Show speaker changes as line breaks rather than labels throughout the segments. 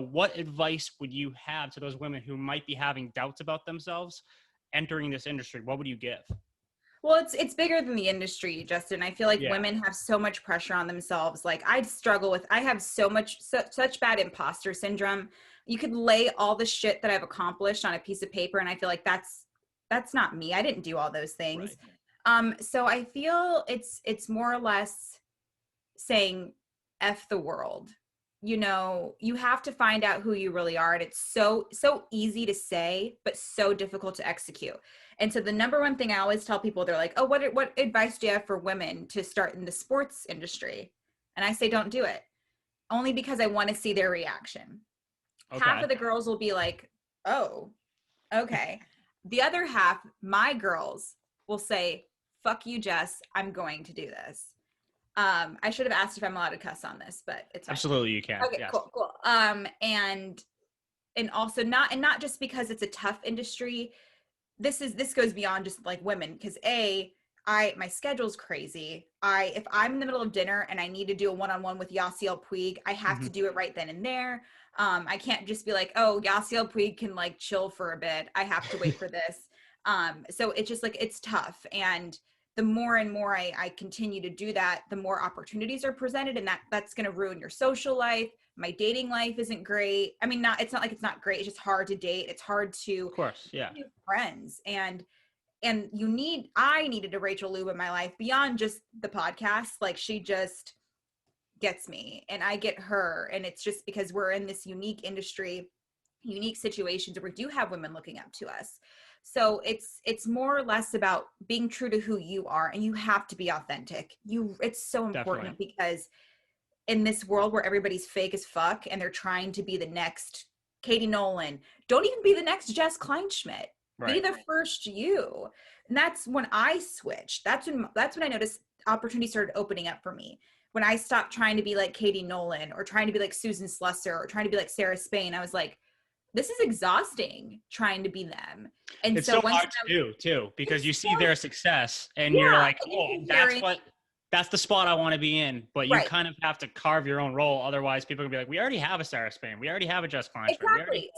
what advice would you have to those women who might be having doubts about themselves entering this industry? What would you give?
Well, it's bigger than the industry, Justin. I feel like
Yeah.
women have so much pressure on themselves. Like I have such bad imposter syndrome. You could lay all the shit that I've accomplished on a piece of paper, and I feel like that's not me. I didn't do all those things.
Right.
So I feel it's more or less saying F the world. You know, you have to find out who you really are. And it's so easy to say, but so difficult to execute. And so the number one thing I always tell people, they're like, oh, what advice do you have for women to start in the sports industry? And I say, don't do it. Only because I want to see their reaction.
Okay.
Half of the girls will be like, oh, okay. The other half, my girls, will say, fuck you, Jess, I'm going to do this. I should have asked if I'm allowed to cuss on this, but it's fine.
Absolutely, you can.
Okay,
Yes.
cool. And also not just because it's a tough industry. This goes beyond just like women, because my schedule's crazy. If I'm in the middle of dinner and I need to do a one-on-one with Yasiel Puig, I have to do it right then and there. I can't just be like, oh, Yasiel Puig can like chill for a bit. I have to wait for this. So it's just like, it's tough. And the more and more I continue to do that, the more opportunities are presented, and that's going to ruin your social life. My dating life isn't great. I mean, it's not like it's not great. It's just hard to date. It's hard to,
of course, yeah,
make friends. And I needed a Rachel Lube in my life beyond just the podcast. Like she just gets me and I get her. And it's just because we're in this unique industry, unique situations where we do have women looking up to us. So it's more or less about being true to who you are, and you have to be authentic. It's so important.
Definitely.
Because in this world where everybody's fake as fuck and they're trying to be the next Katie Nolan, don't even be the next Jess Kleinschmidt.
Right.
Be the first you. And that's when I switched. That's when I noticed opportunities started opening up for me. When I stopped trying to be like Katie Nolan or trying to be like Susan Slusser or trying to be like Sarah Spain, I was like, this is exhausting trying to be them. And
it's
so
so hard to do too, because you see their success and you're like, oh, that's the spot I want to be in. But you kind of have to carve your own role. Otherwise people can be like, we already have a Sarah Spain. We already have a Jess Kleinschmidt.
Exactly.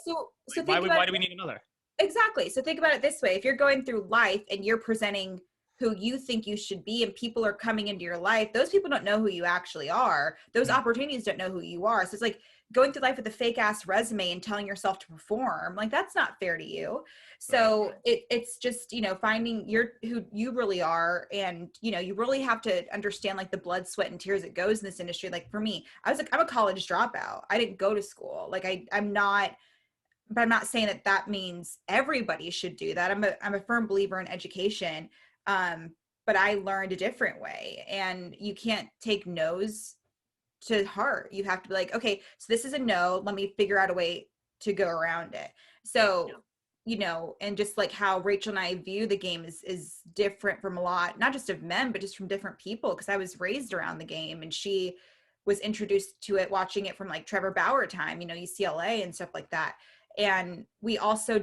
Why do we need another?
Exactly. So think about it this way. If you're going through life and you're presenting who you think you should be and people are coming into your life, those people don't know who you actually are. Those opportunities don't know who you are. So it's like going through life with a fake ass resume and telling yourself to perform. Like that's not fair to you. So it's just, finding who you really are. And, you really have to understand like the blood, sweat, and tears that goes in this industry. Like for me, I'm a college dropout. I didn't go to school. Like I'm not saying that means everybody should do that. I'm a firm believer in education. But I learned a different way, and you can't take no's to heart. You have to be like, okay, so this is a no. Let me figure out a way to go around it. So, and just like how Rachel and I view the game is different from a lot, not just of men, but just from different people. Cause I was raised around the game and she was introduced to it, watching it from like Trevor Bauer time, UCLA and stuff like that. And we also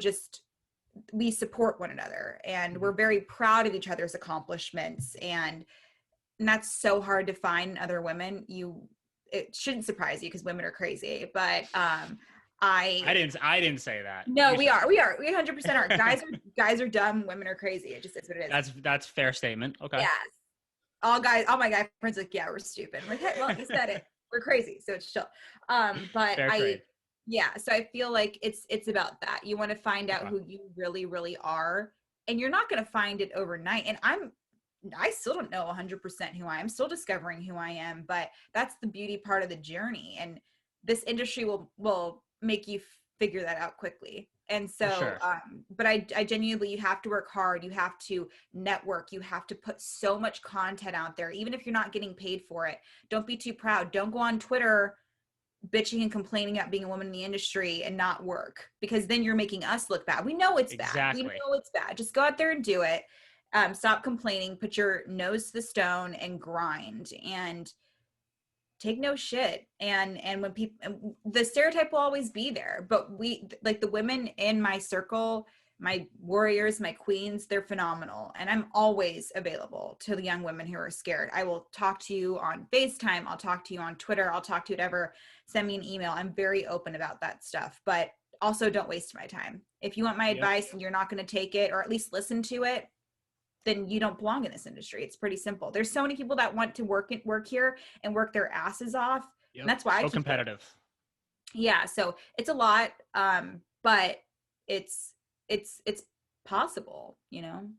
we support one another, and we're very proud of each other's accomplishments. And that's so hard to find in other women. It shouldn't surprise you because women are crazy, but I
didn't say that.
No, we 100% are. Guys are dumb. Women are crazy. It just is what it is.
That's a fair statement. Okay.
Yes. All my guy friends are like, yeah, we're stupid. I'm like, hey, well, you said it. We're crazy. So it's chill. But so I feel like it's about that. You want to find out who you really, really are, and you're not going to find it overnight. And I still don't know 100% who I am. I'm still discovering who I am, but that's the beauty part of the journey. And this industry will make you figure that out quickly. And so, but I genuinely, you have to work hard. You have to network. You have to put so much content out there, even if you're not getting paid for it. Don't be too proud. Don't go on Twitter bitching and complaining about being a woman in the industry and not work, because then you're making us look bad. We know it's bad. We know it's bad. Just go out there and do it. Stop complaining, put your nose to the stone and grind and take no shit. And when people, the stereotype will always be there, but we, like the women in my circle, my warriors, my queens, they're phenomenal. And I'm always available to the young women who are scared. I will talk to you on FaceTime. I'll talk to you on Twitter. I'll talk to you, whatever. Send me an email. I'm very open about that stuff, but also don't waste my time. If you want my advice and you're not going to take it or at least listen to it, then you don't belong in this industry. It's pretty simple. There's so many people that want to work here and work their asses off.
Yep.
And that's why
so competitive.
Yeah. So it's a lot. But it's possible, you know?